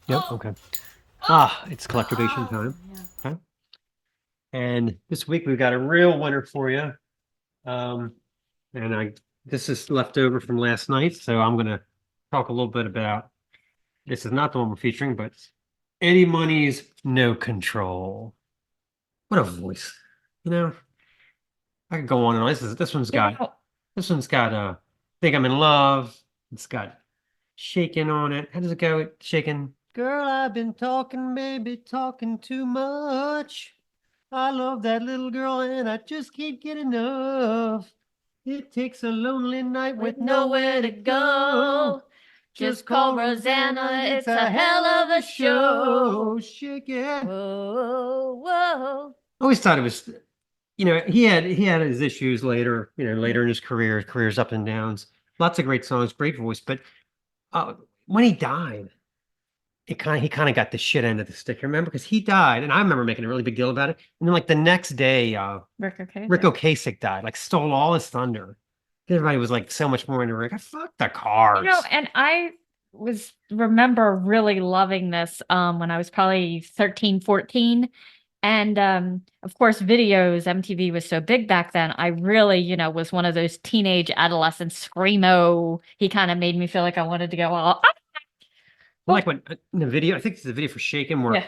Yep. Okay. Ah, it's collectorbation Oh, time. yeah. Okay. And this week we've got a real winner for you. Um, and I this is left over from last night, so I'm gonna talk a little bit about this is not the one we're featuring, but Eddie Money's No Control. What a voice. You know, I could go on and on. You know, This one's got Think I'm in Love. It's got Shaking on it. How does it go? Shaking. Girl, I've been talking, baby, talking too much. I love that little girl and I just can't get enough. It takes a lonely night with with nowhere nowhere to to go. go, just Just call call Rosanna, Rosanna. it's It's a a hell hell of of a a show. show. Shake it. Whoa, whoa. Always thought it was, he had his issues later, later in his career's up and downs. Lots of great songs, great voice, but when he died, he kind of got the shit end of the stick. Remember? Because he died, and I remember making a really big deal about it. And then like the next day, Rick, okay. Rick Ocasek died, like stole all his thunder. Everybody was like so much more into Rick. I fuck the Cars. And I was remember really loving this when I was probably 13, 14. And of course, videos, MTV was so big back then. I really, was one of those teenage adolescent screamo. He kind of made me feel like I wanted to go all, I oh, like when in the video, I think it's the video for Shaken where yeah.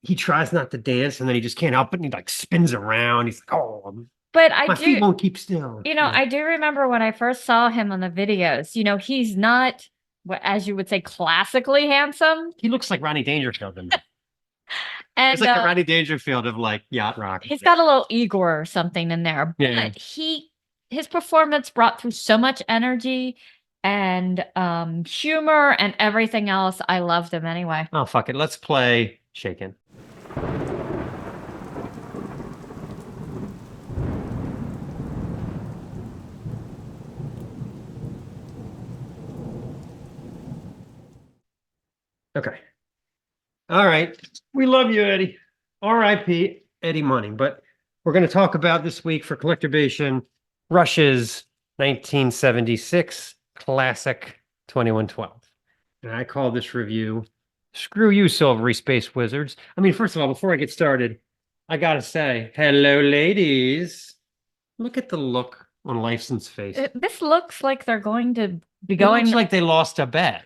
he tries not to dance and then he just can't help it and he like spins around. He's like, oh, But I my feet do, won't keep still. Yeah. I do remember when I first saw him on the videos, he's not what, as you would say, classically handsome. He looks like Ronnie Dangerfield to me. It's And like the Ronnie Dangerfield of like yacht rock. he's got a little Igor or something in there, Yeah. but his performance brought through so much energy and humor and everything else. I loved him anyway. Oh, fuck it. Let's play Shaken. Okay. All right. We love you, Eddie. R.I.P. Eddie Money. But we're going to talk about this week for Collecturbation Rush's 1976 classic 2112. And I call this review Screw You, Silvery Space Wizards. I mean, first of all, before I get started, I gotta say, hello, ladies. Look at the look on Lifeson's face. This looks like they're going to be It looks going. like they lost a bet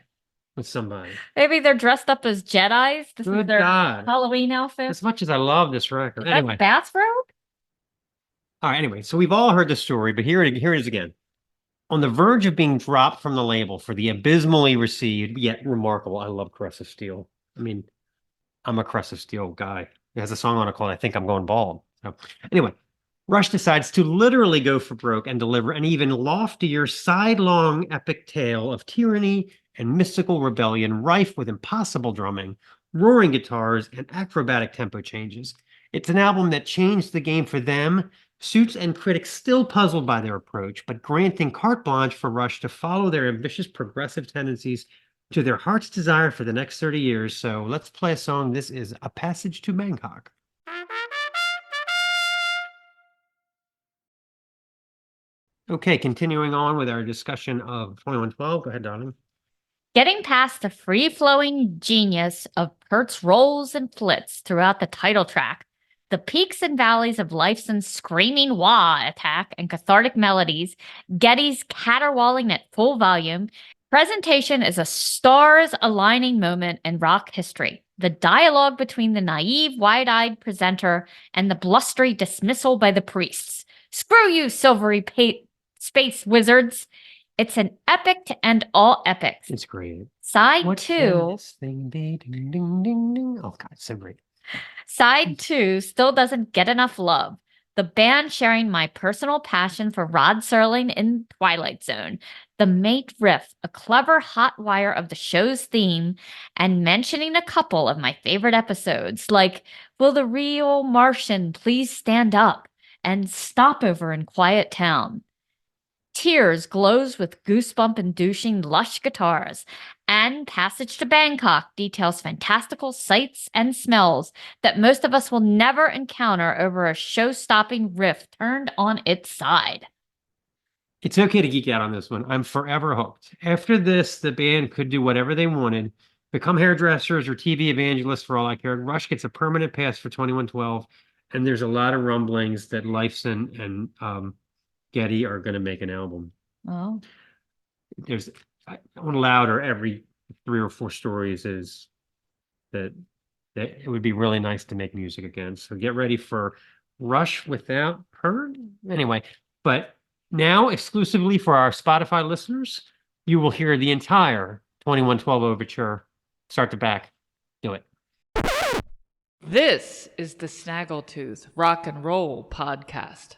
with somebody. Maybe they're dressed up as Jedis. This is Good their God. Halloween As outfit. much as I love this record. Is that Anyway, bathrobe? all right, anyway, so we've all heard the story, but here it is again. On the verge of being dropped from the label for the abysmally received, yet remarkable, I love Caressive Steel. I mean, I'm a Caressive Steel guy. It has a song on it called I Think I'm Going Bald. So anyway, Rush decides to literally go for broke and deliver an even loftier, sidelong epic tale of tyranny and mystical rebellion, rife with impossible drumming, roaring guitars, and acrobatic tempo changes. It's an album that changed the game for them, suits and critics still puzzled by their approach, but granting carte blanche for Rush to follow their ambitious progressive tendencies to their heart's desire for the next 30 years. So let's play a song. This is A Passage to Bangkok. Okay, continuing on with our discussion of 2112. Go ahead, darling. Getting past the free flowing genius of Kurt's rolls and flits throughout the title track, the peaks and valleys of Lifeson's screaming wah attack and cathartic melodies, Getty's caterwauling at full volume, presentation is a stars aligning moment in rock history. The dialogue between the naive, wide eyed presenter and the blustery dismissal by the priests. Screw you, silvery space wizards. It's an epic to end all epics. It's great. Side What can two, this thing be? Ding, ding, ding, ding. Oh, God, it's so great. side two still doesn't get enough love. The band sharing my personal passion for Rod Serling in Twilight Zone. The mate riff, a clever hot wire of the show's theme, and mentioning a couple of my favorite episodes, like Will the Real Martian Please Stand Up? And Stopover in Quiet Town. Tears glows with goosebump inducing lush guitars, and Passage to Bangkok details fantastical sights and smells that most of us will never encounter over a show stopping riff turned on its side. It's okay to geek out on this one. I'm forever hooked. After this, the band could do whatever they wanted. become hairdressers or TV evangelists for all I care. Rush gets a permanent pass for 2112, and there's a lot of rumblings that Lifeson and Getty are going to make an album. Oh, There's on Louder every 3 or 4 stories is that it would be really nice to make music again. So get ready for Rush without her. Anyway, but now exclusively for our Spotify listeners, you will hear the entire 2112 overture, start to back. Do it. This is the Snaggletooth Rock and Roll Podcast.